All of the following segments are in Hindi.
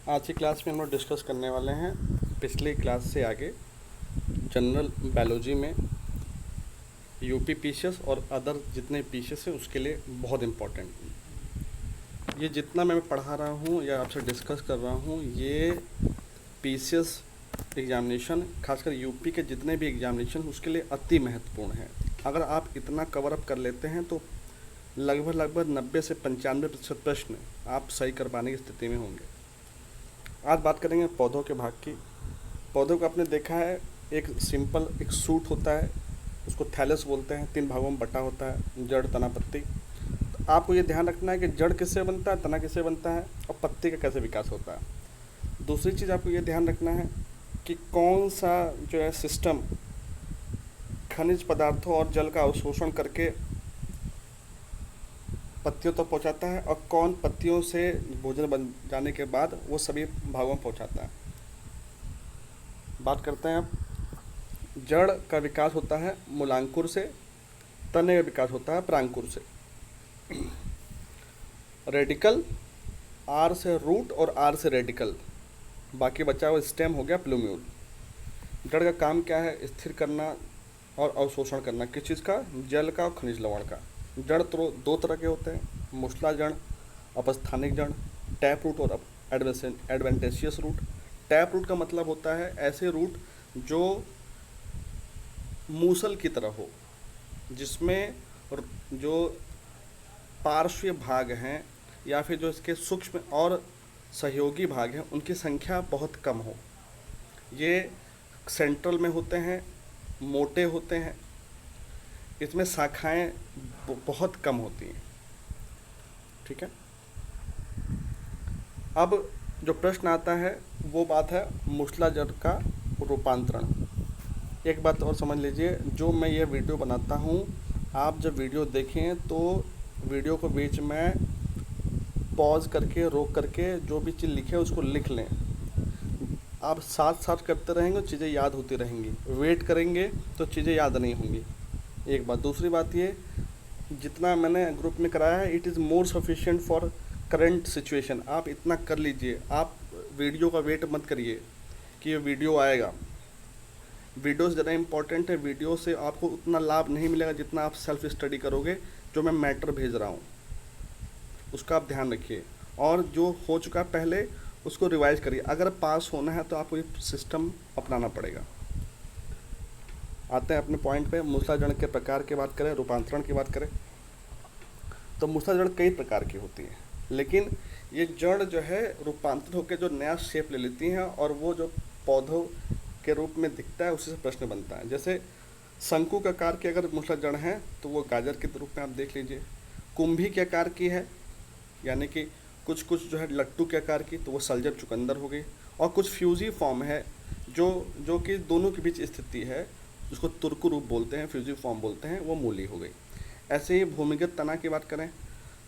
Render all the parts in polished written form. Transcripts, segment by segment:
आज की क्लास में हम लोग डिस्कस करने वाले हैं पिछली क्लास से आगे जनरल बायोलॉजी में यूपी पीसीएस और अदर जितने पीसीएस हैं उसके लिए बहुत इम्पोर्टेंट। ये जितना मैं पढ़ा रहा हूँ या आपसे डिस्कस कर रहा हूँ ये पीसीएस एग्जामिनेशन खासकर यूपी के जितने भी एग्जामिनेशन उसके लिए अति महत्वपूर्ण है। अगर आप इतना कवर अप कर लेते हैं तो लगभग 90 से 95% प्रश्न आप सही कर पाने की स्थिति में होंगे। आज बात करेंगे पौधों के भाग की। पौधों को आपने देखा है, एक सिंपल एक सूट होता है, उसको थैलस बोलते हैं, 3 भागों में बटा होता है, जड़ तना पत्ती। तो आपको ये ध्यान रखना है कि जड़ किससे बनता है, तना किससे बनता है और पत्ती का कैसे विकास होता है। दूसरी चीज़ आपको ये ध्यान रखना है कि कौन सा जो है सिस्टम खनिज पदार्थों और जल का अवशोषण करके पत्तियों तक पहुंचाता है और कौन पत्तियों से भोजन बन जाने के बाद वो सभी भागों में पहुंचाता है। बात करते हैं अब, जड़ का विकास होता है मूलांकुर से, तने का विकास होता है प्रांकुर से। रेडिकल, आर से रूट और आर से रेडिकल, बाकी बचा हुआ स्टेम हो गया प्लूम्यूल। जड़ का काम क्या है? स्थिर करना और अवशोषण करना। किस चीज़ का? जल का और खनिज लवण का। जड़ तो 2 तरह के होते हैं, मूसला जड़, अपस्थानिक जड़, टैप रूट और एडवेंटेशियस रूट। टैप रूट का मतलब होता है ऐसे रूट जो मूसल की तरह हो, जिसमें जो पार्श्वीय भाग हैं या फिर जो इसके सूक्ष्म और सहयोगी भाग हैं उनकी संख्या बहुत कम हो। ये सेंट्रल में होते हैं, मोटे होते हैं, इसमें शाखाएं बहुत कम होती हैं। ठीक है। अब जो प्रश्न आता है वो बात है मूसला जड़ का रूपांतरण। एक बात और समझ लीजिए, जो मैं ये वीडियो बनाता हूँ, आप जब वीडियो देखें तो वीडियो को बीच में पॉज करके रोक करके जो भी चीज़ लिखे उसको लिख लें। आप साथ साथ करते रहेंगे, चीज़ें याद होती रहेंगी। वेट करेंगे तो चीज़ें याद नहीं होंगी। एक बात। दूसरी बात ये, जितना मैंने ग्रुप में कराया है it is more sufficient for current situation. आप इतना कर लीजिए, आप वीडियो का वेट मत करिए कि ये वीडियो आएगा। वीडियो ज़्यादा इंपॉर्टेंट है। वीडियो से आपको उतना लाभ नहीं मिलेगा जितना आप सेल्फ स्टडी करोगे। जो मैं मैटर भेज रहा हूँ उसका आप ध्यान रखिए, और जो हो चुका पहले उसको रिवाइज करिए। अगर पास होना है तो आपको ये सिस्टम अपनाना पड़ेगा। आते हैं अपने पॉइंट पे। मूसला जड़ के प्रकार की बात करें, रूपांतरण की बात करें तो मूसला जड़ कई प्रकार की होती है, लेकिन ये जड़ जो है रूपांतरित होकर जो नया शेप ले लेती हैं और वो जो पौधों के रूप में दिखता है उसी से प्रश्न बनता है। जैसे शंकु के आकार की अगर मूसला जड़ है तो वो गाजर के रूप में आप देख लीजिए। कुंभी के आकार की है, यानी कि कुछ कुछ जो है लट्टू के आकार की, तो वो सलजर चुकंदर हो गई। और कुछ फ्यूजी फॉर्म है जो कि दोनों के बीच स्थिति है, जिसको तुर्कु रूप बोलते हैं, फ्यूजी फॉर्म बोलते हैं, वो मूली हो गई। ऐसे ही भूमिगत तना की बात करें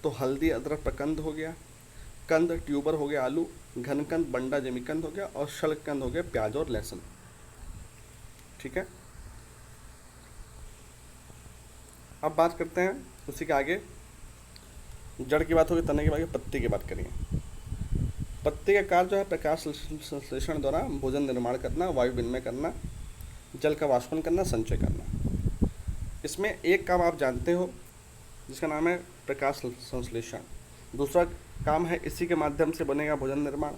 तो हल्दी अदरक प्रकंद हो गया, कंद ट्यूबर हो गया आलू, घनकंद बंडा जमीकंद हो गया, और शलकंद हो गया प्याज और लहसुन। ठीक है। अब बात करते हैं उसी के आगे। जड़ की बात होगी, तने की बात होगी, पत्ती की बात करिए। पत्ती का कार्य जो है प्रकाश संश्लेषण द्वारा भोजन निर्माण करना, वायु विनिमय करना, जल का वाष्पन करना, संचय करना। इसमें एक काम आप जानते हो जिसका नाम है प्रकाश संश्लेषण। दूसरा काम है इसी के माध्यम से बनेगा भोजन निर्माण।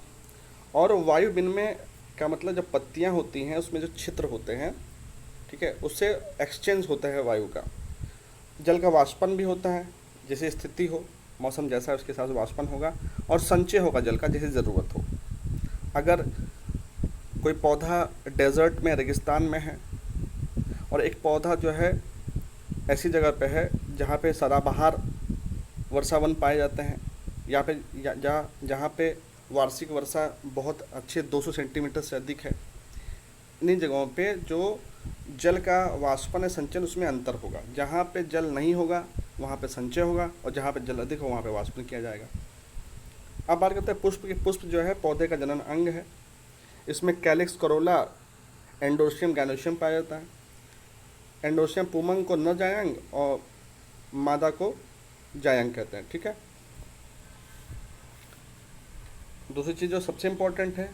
और वायु विनिमय का मतलब जब पत्तियां होती हैं उसमें जो छिद्र होते हैं, ठीक है, उससे एक्सचेंज होता है वायु का। जल का वाष्पन भी होता है, जैसे स्थिति हो, मौसम जैसा है उसके हिसाब से वाष्पन होगा, और संचय होगा जल का जैसे ज़रूरत हो। अगर कोई पौधा डेजर्ट में, रेगिस्तान में है, और एक पौधा जो है ऐसी जगह पे है जहाँ पे सदाबहार वर्षावन पाए जाते हैं, या पे जहाँ पे वार्षिक वर्षा बहुत अच्छे 200 सेंटीमीटर से अधिक है, इन्हीं जगहों पे जो जल का वाष्पन है, संचयन, उसमें अंतर होगा। जहाँ पे जल नहीं होगा वहाँ पे संचय होगा, और जहाँ पे जल अधिक हो वहाँ पे वाष्पन किया जाएगा। अब बात करते हैं पुष्प की। पुष्प जो है पौधे का जनन अंग है। इसमें कैलिक्स, करोला, एंडोसियम, गैनोसियम पाया जाता है। एंडोसियम पुमंग को न जायंग और मादा को जायंग कहते हैं। ठीक है। दूसरी चीज़ जो सबसे इम्पोर्टेंट है,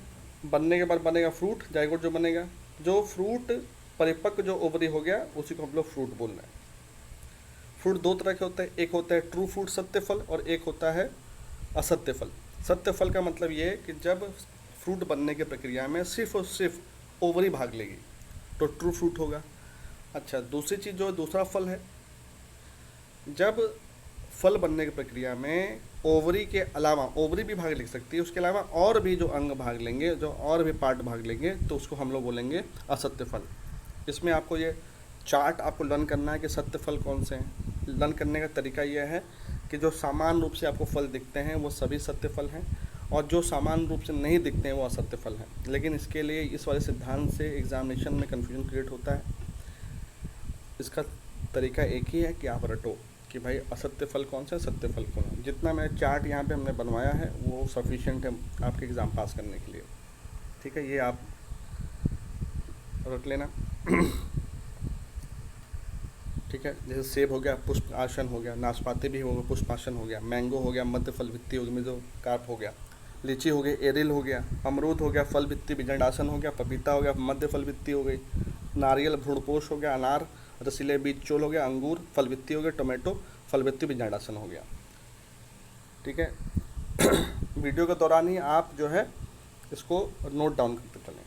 बनने के बाद बनेगा फ्रूट, जायगोट जो बनेगा, जो फ्रूट परिपक्व जो ओवरी हो गया उसी को हम लोग फ्रूट बोल रहे हैं। फ्रूट दो तरह के होते हैं, एक होता है ट्रू फ्रूट सत्य फल और एक होता है असत्य फल। सत्य फल का मतलब ये है कि जब फ्रूट बनने की प्रक्रिया में सिर्फ और सिर्फ ओवरी भाग लेगी तो ट्रू फ्रूट होगा। अच्छा, दूसरी चीज़ जो दूसरा फल है, जब फल बनने की प्रक्रिया में ओवरी के अलावा, ओवरी भी भाग ले सकती है, उसके अलावा और भी जो अंग भाग लेंगे, जो और भी पार्ट भाग लेंगे, तो उसको हम लोग बोलेंगे असत्य फल। इसमें आपको ये चार्ट आपको लर्न करना है कि सत्य फल कौन से हैं। लर्न करने का तरीका यह है कि जो समान रूप से आपको फल दिखते हैं वो सभी सत्य फल हैं, और जो समान रूप से नहीं दिखते हैं वो असत्य फल हैं। लेकिन इसके लिए इस वाले सिद्धांत से एग्जामिनेशन में कन्फ्यूजन क्रिएट होता है। इसका तरीका एक ही है कि आप रटो कि भाई असत्य फल कौन सा, सत्य फल कौन है। जितना मैं चार्ट यहाँ पे हमने बनवाया है वो सफिशिएंट है आपके एग्ज़ाम पास करने के लिए। ठीक है, ये आप रट लेना। ठीक है, जैसे सेब हो गया पुष्प आसन हो गया, नाशपाती भी हो गया पुष्प आसन हो गया, मैंगो हो गया मध्य फल भित्ति में जो कार्प हो गया, लीची हो गई एरिल हो गया, अमरूद हो गया फल भित्ति विजंडासन हो गया, पपीता हो गया मध्य फल भित्ति हो गई, नारियल भ्रूणपोष हो गया, अनार रसीले बीज चोल हो गया, अंगूर फल भित्ति हो गया, टोमेटो फल भित्ति विजंडासन हो गया। ठीक है। वीडियो के दौरान ही आप जो है इसको नोट डाउन करते चलें।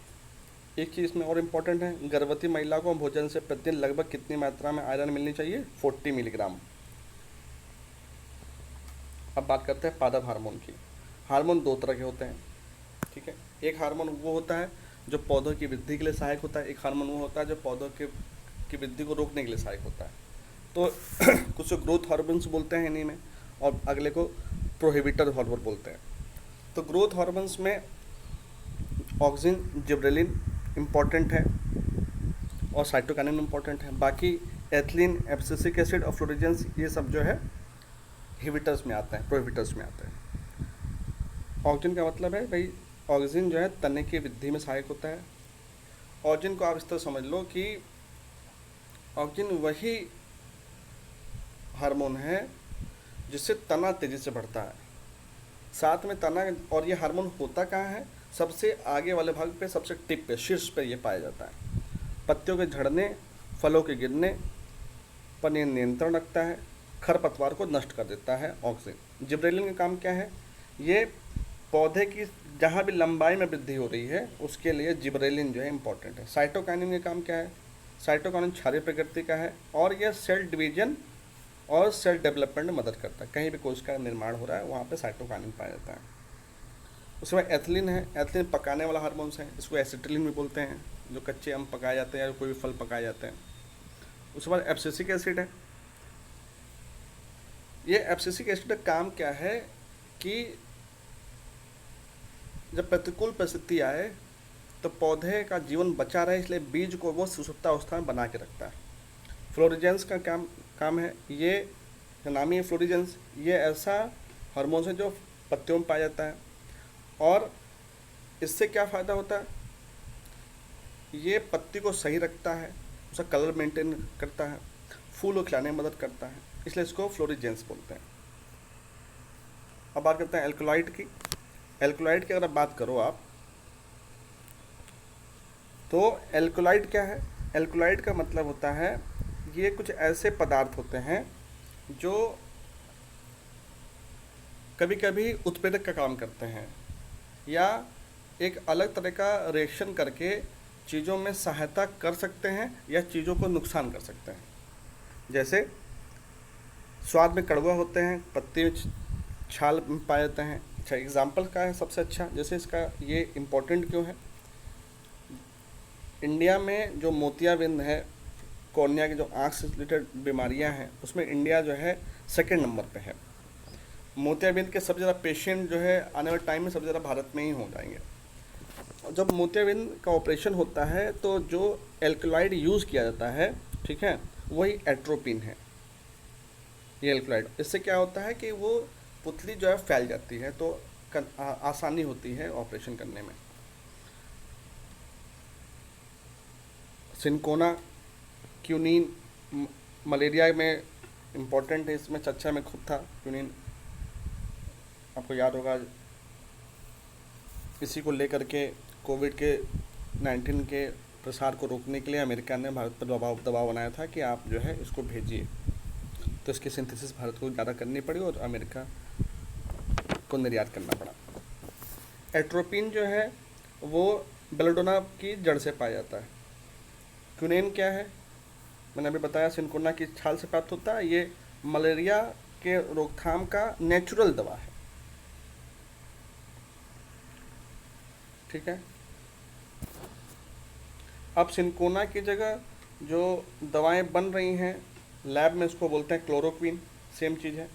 एक चीज़ इसमें और इम्पोर्टेंट है, गर्भवती महिला को भोजन से प्रतिदिन लगभग कितनी मात्रा में आयरन मिलनी चाहिए? 40 मिलीग्राम। अब बात करते हैं पादप हार्मोन की। हार्मोन दो तरह के होते हैं। ठीक है, एक हार्मोन वो होता है जो पौधों की वृद्धि के लिए सहायक होता है, एक हार्मोन वो होता है जो पौधों की वृद्धि को रोकने के लिए सहायक होता है। तो कुछ ग्रोथ हार्मोन्स बोलते हैं इन्हीं में, और अगले को प्रोहिबिटर हार्मोन बोलते हैं। तो ग्रोथ हार्मोन्स में ऑक्सिन जिब्रेलिन इम्पॉर्टेंट है और साइटोकाइनिन इम्पॉर्टेंट है। बाकी एथिलीन एब्सिसिक एसिड और फ्लोरिजेंस ये सब जो है इनहिबिटर्स में आते हैं, प्रोहिबिटर्स में आते हैं। ऑक्सिन का मतलब है भाई, ऑक्सिन जो है तने की वृद्धि में सहायक होता है। ऑक्सिन को आप इस तरह समझ लो कि ऑक्सिन वही हार्मोन है जिससे तना तेज़ी से बढ़ता है। साथ में तना, और ये हार्मोन होता कहाँ है? सबसे आगे वाले भाग पे, सबसे टिप पे, शीर्ष पे ये पाया जाता है। पत्तियों के झड़ने, फलों के गिरने पर ये नियंत्रण रखता है, खरपतवार को नष्ट कर देता है ऑक्सिन। जिब्रेलिन का काम क्या है? ये पौधे की जहाँ भी लंबाई में वृद्धि हो रही है उसके लिए जिब्रेलिन जो है इम्पॉर्टेंट है। साइटोकाइनिन का काम क्या है? साइटोकाइनिन क्षारीय प्रकृति का है और यह सेल डिवीजन और सेल डेवलपमेंट में मदद करता है। कहीं भी कोशिका का निर्माण हो रहा है वहाँ पे साइटोकाइनिन पाया जाता है। उसके बाद एथिलीन है। एथिलीन पकाने वाला हार्मोन्स है, इसको एसिटिलीन भी बोलते हैं, जो कच्चे आम पकाए जाते हैं या कोई भी फल पकाए जाते हैं। उसके बाद एब्सिसिक एसिड है। ये एब्सिसिक एसिड का काम क्या है कि जब प्रतिकूल परिस्थिति आए तो पौधे का जीवन बचा रहे, इसलिए बीज को वो सुषुप्तावस्था में बना के रखता है। फ्लोरिजेंस का काम है, ये नामी है फ्लोरिजेंस, ये ऐसा हार्मोन है जो पत्तियों में पाया जाता है। और इससे क्या फ़ायदा होता है? ये पत्ती को सही रखता है, उसका कलर मेंटेन करता है, फूल को खिलाने में मदद करता है, इसलिए इसको फ्लोरिजेंस बोलते हैं। अब बात करते हैं एल्कोलाइड की। एल्कोलाइड की अगर बात करो आप, तो एल्कोलाइड क्या है? एल्कोलाइड का मतलब होता है ये कुछ ऐसे पदार्थ होते हैं जो कभी कभी उत्प्रेरक का काम करते हैं या एक अलग तरह का रिएक्शन करके चीज़ों में सहायता कर सकते हैं या चीज़ों को नुकसान कर सकते हैं। जैसे स्वाद में कड़वा होते हैं, पत्ते में छाल में पाए जाते हैं। अच्छा, एग्जाम्पल का है सबसे अच्छा, जैसे इसका ये इम्पोर्टेंट क्यों है? इंडिया में जो मोतियाबिंद है, कॉर्निया की जो आँख से रिलेटेड बीमारियां हैं, उसमें इंडिया जो है सेकंड नंबर पे है। मोतियाबिंद के सबसे ज़्यादा पेशेंट जो है आने वाले टाइम में सबसे ज़्यादा भारत में ही हो जाएंगे। जब मोतियाबिंद का ऑपरेशन होता है तो जो एल्कलॉइड यूज़ किया जाता है, ठीक है, वही एट्रोपिन है। ये एल्कलॉइड, इससे क्या होता है कि वो पुतली जो है फैल जाती है, तो आसानी होती है ऑपरेशन करने में। सिनकोना क्यूनिन मलेरिया में इम्पोर्टेंट है, इसमें चर्चा में खुद था। क्यूनिन आपको याद होगा, इसी को लेकर के कोविड के 19 के प्रसार को रोकने के लिए अमेरिका ने भारत पर दबाव बनाया था कि आप जो है इसको भेजिए। तो इसकी सिंथेसिस भारत को ज़्यादा करनी पड़ी और अमेरिका को निर्यात करना पड़ा। एट्रोपिन जो है वो बेलोडोना की जड़ से पाया जाता है। क्विनेन क्या है? मैंने अभी बताया, सिनकोना की छाल से प्राप्त होता है। ये मलेरिया के रोकथाम का नेचुरल दवा है। ठीक है। अब सिनकोना की जगह जो दवाएं बन रही हैं लैब में, उसको बोलते हैं क्लोरोक्विन। सेम चीज़ है।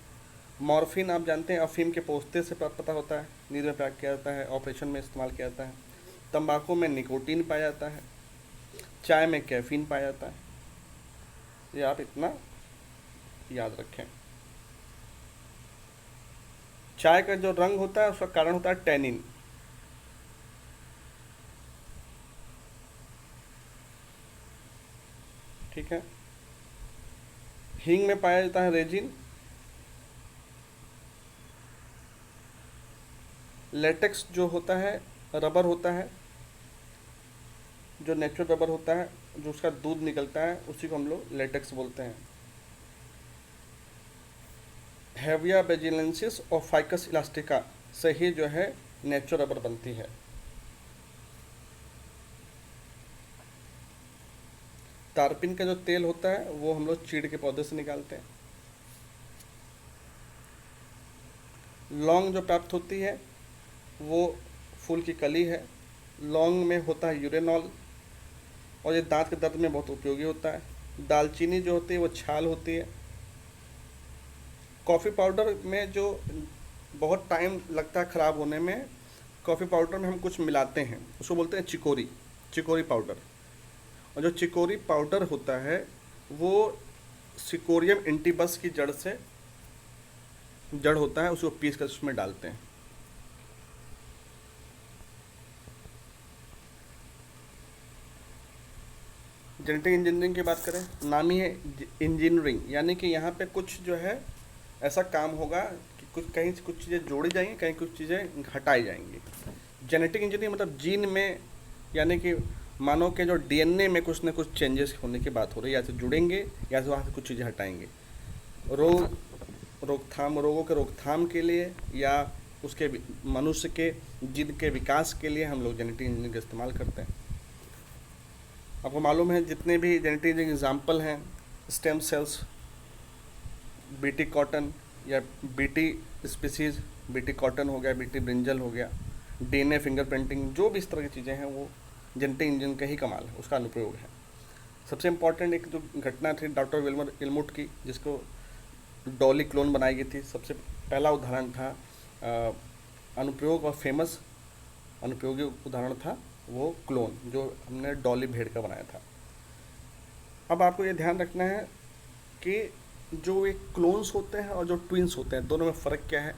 मॉर्फिन आप जानते हैं अफीम के पोस्ते से पता होता है, नींद में प्रयोग किया जाता है, ऑपरेशन में इस्तेमाल किया जाता है। तंबाकू में निकोटीन पाया जाता है। चाय में कैफीन पाया जाता है। ये आप इतना याद रखें। चाय का जो रंग होता है उसका कारण होता है टैनिन। ठीक है। हींग में पाया जाता है रेजिन। लेटेक्स जो होता है रबर होता है, जो नेचुरल रबर होता है, जो उसका दूध निकलता है, उसी को हम लोग लेटेक्स बोलते हैं। हेविया बेजिलेंसिस और फाइकस इलास्टिका से ही जो है नेचुरल रबर बनती है। तारपिन का जो तेल होता है वो हम लोग चीड़ के पौधे से निकालते हैं। लौंग जो प्राप्त होती है वो फूल की कली है। लौंग में होता है यूरेनॉल और ये दांत के दर्द में बहुत उपयोगी होता है। दालचीनी जो होती है वो छाल होती है। कॉफ़ी पाउडर में जो बहुत टाइम लगता है ख़राब होने में, कॉफ़ी पाउडर में हम कुछ मिलाते हैं, उसको बोलते हैं चिकोरी, चिकोरी पाउडर। और जो चिकोरी पाउडर होता है वो सिकोरियम इंटीबस की जड़ होता है, उसको पीस कर उसमें डालते हैं। जेनेटिक इंजीनियरिंग की बात करें, नाम ही है इंजीनियरिंग, यानी कि यहाँ पे कुछ जो है ऐसा काम होगा कि कुछ कहीं से कुछ चीज़ें जोड़ी जाएंगी, कहीं कुछ चीज़ें हटाई जाएंगी। जेनेटिक इंजीनियरिंग मतलब जीन में, यानी कि मानव के जो डीएनए में कुछ न कुछ चेंजेस होने की बात हो रही है, या तो जुड़ेंगे या तो वहाँ से कुछ चीज़ें हटाएंगे। रोगों के रोकथाम के लिए या उसके मनुष्य के जीन के विकास के लिए हम लोग जेनेटिक इंजीनियरिंग का इस्तेमाल करते हैं। आपको मालूम है जितने भी जेनेटिक इंजीनियरिंग एग्जाम्पल हैं, स्टेम सेल्स, बीटी कॉटन या बीटी स्पीसीज़, बीटी कॉटन हो गया, बीटी ब्रिंजल हो गया, डीएनए फिंगरप्रिंटिंग, जो भी इस तरह की चीज़ें हैं वो जेनेटिक इंजीनियरिंग का ही कमाल है, उसका अनुप्रयोग है। सबसे इम्पॉर्टेंट एक जो घटना थी डॉक्टर विल्मर इलमुट की, जिसको डॉली क्लोन बनाई गई थी, सबसे पहला उदाहरण था अनुप्रयोग और फेमस अनुप्रयोगी उदाहरण था वो क्लोन, जो हमने डॉली भेड़ का बनाया था। अब आपको ये ध्यान रखना है कि जो एक क्लोन्स होते हैं और जो ट्विंस होते हैं, दोनों में फ़र्क क्या है।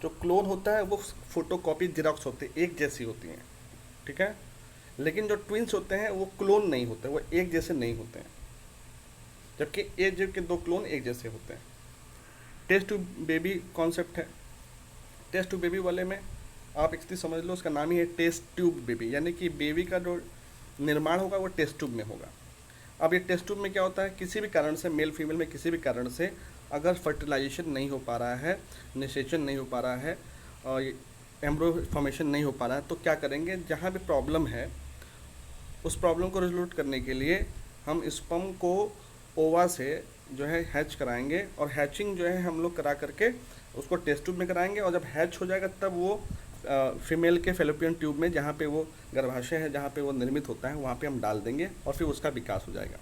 जो क्लोन होता है वो फोटोकॉपी जेरॉक्स होते हैं, एक जैसी होती हैं, ठीक है। लेकिन जो ट्विंस होते हैं वो क्लोन नहीं होते, वो एक जैसे नहीं होते हैं, जबकि एक जो के दो क्लोन एक जैसे होते हैं। टेस्ट टू बेबी कॉन्सेप्ट है। टेस्ट टू बेबी वाले में आप एक चीज़ समझ लो, उसका नाम ही है टेस्ट ट्यूब बेबी, यानी कि बेबी का जो निर्माण होगा वो टेस्ट ट्यूब में होगा। अब ये टेस्ट ट्यूब में क्या होता है, किसी भी कारण से मेल फीमेल में किसी भी कारण से अगर फर्टिलाइजेशन नहीं हो पा रहा है, निषेचन नहीं हो पा रहा है और एम्ब्रो फॉर्मेशन नहीं हो पा रहा है, तो क्या करेंगे, जहाँ भी प्रॉब्लम है उस प्रॉब्लम को रिजोल्व करने के लिए हम स्पर्म को ओवा से जो है हैच कराएंगे, और हैचिंग जो है हम लोग करा करके उसको टेस्ट ट्यूब में कराएंगे, और जब हैच हो जाएगा तब वो फीमेल के फेलोपियन ट्यूब में, जहाँ पे वो गर्भाशय है, जहाँ पे वो निर्मित होता है, वहाँ पे हम डाल देंगे और फिर उसका विकास हो जाएगा।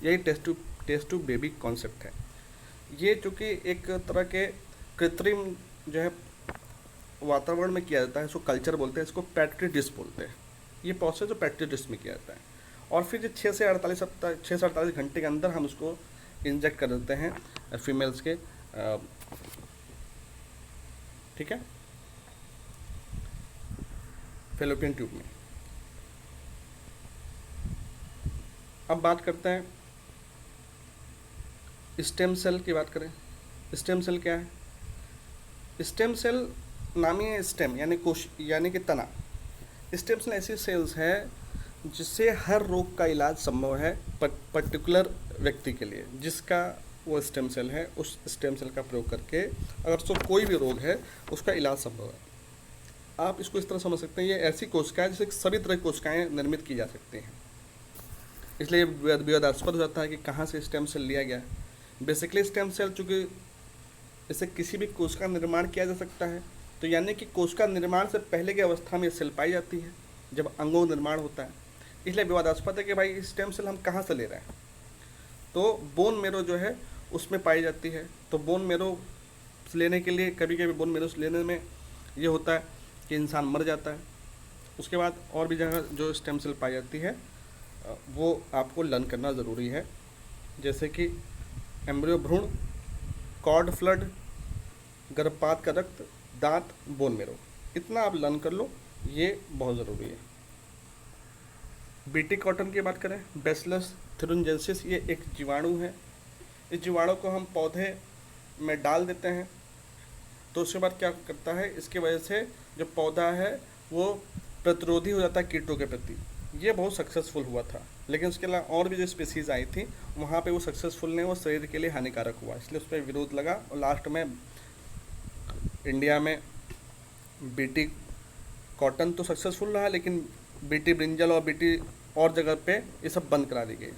यही टेस्ट ट्यूब बेबी कॉन्सेप्ट है। ये चूँकि एक तरह के कृत्रिम जो है वातावरण में किया जाता है, इसको कल्चर बोलते हैं, इसको पेट्री डिश बोलते हैं। ये प्रोसेस जो पेट्री डिश में किया जाता है, और फिर जो 6 से 48 घंटे के अंदर हम उसको इंजेक्ट कर देते हैं फीमेल्स के, ठीक है, फेलोपियन ट्यूब में। अब बात करते हैं स्टेम सेल की। बात करें स्टेम सेल क्या है। स्टेम सेल नाम ही है स्टेम, यानी कोश यानी कि तना। स्टेम सेल ऐसी सेल्स है जिससे हर रोग का इलाज संभव है पर्टिकुलर व्यक्ति के लिए, जिसका वो स्टेम सेल है, उस स्टेम सेल का प्रयोग करके अगर उसको कोई भी रोग है उसका इलाज संभव है। आप इसको इस तरह समझ सकते हैं, ये ऐसी कोशिकाएं जिससे सभी तरह की कोशिकाएं निर्मित की जा सकती हैं। इसलिए विवादास्पद हो जाता है कि कहाँ से स्टेम सेल लिया गया। बेसिकली स्टेम सेल चूँकि इससे किसी भी कोशिका निर्माण किया जा सकता है, तो यानी कि कोशिका निर्माण से पहले की अवस्था में ये सेल पाई जाती है जब अंगों निर्माण होता है। इसलिए विवादास्पद है कि भाई स्टेम सेल हम कहाँ से ले रहे हैं। तो बोन मेरो जो है उसमें पाई जाती है। तो बोन मेरो लेने के लिए कभी कभी बोन मेरो लेने में ये होता है कि इंसान मर जाता है। उसके बाद और भी जगह जो स्टेम सेल पाई जाती है वो आपको लर्न करना ज़रूरी है, जैसे कि एम्ब्रियो भ्रूण, कॉर्ड फ्लड, गर्भपात का रक्त, दांत, बोन मेरो, इतना आप लर्न कर लो, ये बहुत ज़रूरी है। बीटी कॉटन की बात करें, बैसिलस थ्यूरिंजेंसिस, ये एक जीवाणु है। इस जीवाणु को हम पौधे में डाल देते हैं तो उसके बाद क्या करता है, इसकी वजह से जो पौधा है वो प्रतिरोधी हो जाता है कीटों के प्रति। ये बहुत सक्सेसफुल हुआ था, लेकिन उसके अलावा और भी जो स्पीसीज़ आई थी वहाँ पे वो सक्सेसफुल नहीं, वो शरीर के लिए हानिकारक हुआ, इसलिए उस पर विरोध लगा और लास्ट में इंडिया में बीटी कॉटन तो सक्सेसफुल रहा, लेकिन बीटी ब्रिंजल और बीटी और जगह पे ये सब बंद करा दी गई।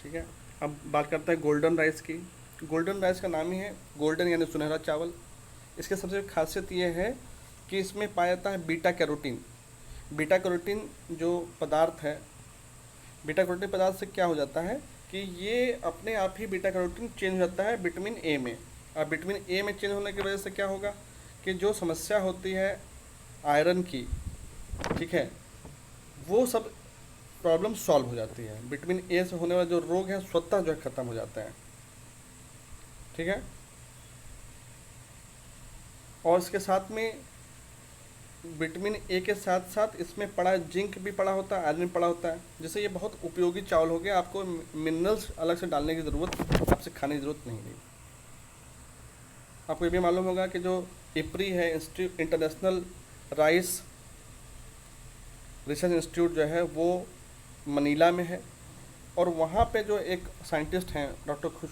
ठीक है, अब बात करते हैं गोल्डन राइस की। गोल्डन राइस का नाम ही है गोल्डन, यानी सुनहरा चावल। इसके सबसे खासियत ये है कि इसमें पाया जाता है बीटा कैरोटीन। बीटा कैरोटीन जो पदार्थ है, बीटा कैरोटीन पदार्थ से क्या हो जाता है कि ये अपने आप ही बीटा कैरोटीन चेंज हो जाता है विटामिन ए में, और विटामिन ए में चेंज होने की वजह से क्या होगा कि जो समस्या होती है आयरन की, ठीक है, वो सब प्रॉब्लम सॉल्व हो जाती है। विटामिन ए से होने वाले जो रोग हैं स्वतः जो है ख़त्म हो जाते हैं। ठीक है, और इसके साथ में विटामिन ए के साथ साथ इसमें पड़ा जिंक भी पड़ा होता है, आयरन पड़ा होता है, जिससे ये बहुत उपयोगी चावल हो गया। आपको मिनरल्स अलग से डालने की ज़रूरत, आपसे खाने की ज़रूरत नहीं है। आपको ये भी मालूम होगा कि जो इप्री है, इंटरनेशनल राइस रिसर्च इंस्टीट्यूट जो है वो मनीला में है, और वहाँ पे जो एक साइंटिस्ट हैं डॉक्टर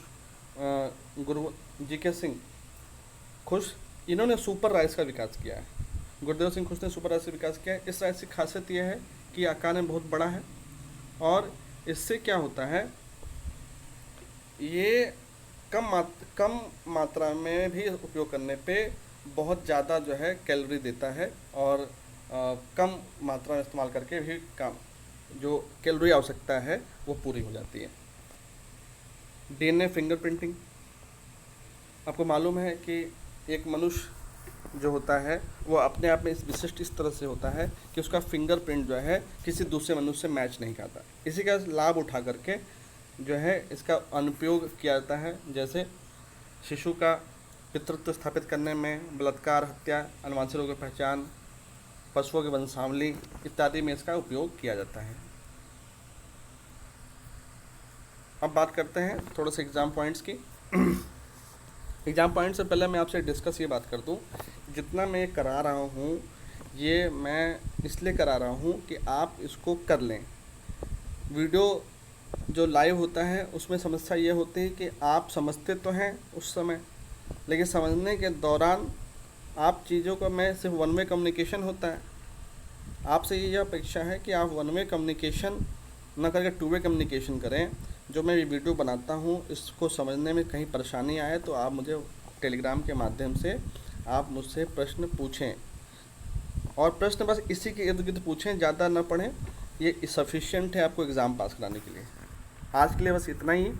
गुरु GK सिंह खुश, इन्होंने सुपर राइस का विकास किया है। गुरुदेव सिंह खुश ने सुपर राइस का विकास किया है। इस राइस की खासियत यह है कि आकार में बहुत बड़ा है, और इससे क्या होता है, ये कम मात्रा में भी उपयोग करने पे बहुत ज़्यादा जो है कैलोरी देता है, और कम मात्रा में इस्तेमाल करके भी काम जो कैलोरी आवश्यकता है वो पूरी हो जाती है। DNA फिंगरप्रिंटिंग, आपको मालूम है कि एक मनुष्य जो होता है वो अपने आप में इस विशिष्ट इस तरह से होता है कि उसका फिंगरप्रिंट जो है किसी दूसरे मनुष्य से मैच नहीं खाता। इसी का लाभ उठा करके जो है इसका अनुपयोग किया जाता है, जैसे शिशु का पितृत्व स्थापित करने में, बलात्कार, हत्या, अनुवांशिक रोगों की पहचान, पशुओं की वंशावली इत्यादि में इसका उपयोग किया जाता है। अब बात करते हैं थोड़ा सा एग्ज़ाम पॉइंट्स की। एग्ज़ाम पॉइंट से पहले मैं आपसे डिस्कस ये बात कर दूं, जितना मैं करा रहा हूँ ये मैं इसलिए करा रहा हूँ कि आप इसको कर लें। वीडियो जो लाइव होता है उसमें समस्या ये होती है कि आप समझते तो हैं उस समय, लेकिन समझने के दौरान आप चीज़ों का में सिर्फ वन वे कम्युनिकेशन होता है। आपसे ये अपेक्षा है कि आप वन वे कम्युनिकेशन न करके टू वे कम्युनिकेशन करें। जो मैं ये वीडियो बनाता हूँ इसको समझने में कहीं परेशानी आए तो आप मुझे टेलीग्राम के माध्यम से आप मुझसे प्रश्न पूछें, और प्रश्न बस इसी के इर्द गिर्द पूछें, ज़्यादा ना पढ़ें। ये सफिशिएंट है आपको एग्ज़ाम पास कराने के लिए। आज के लिए बस इतना ही।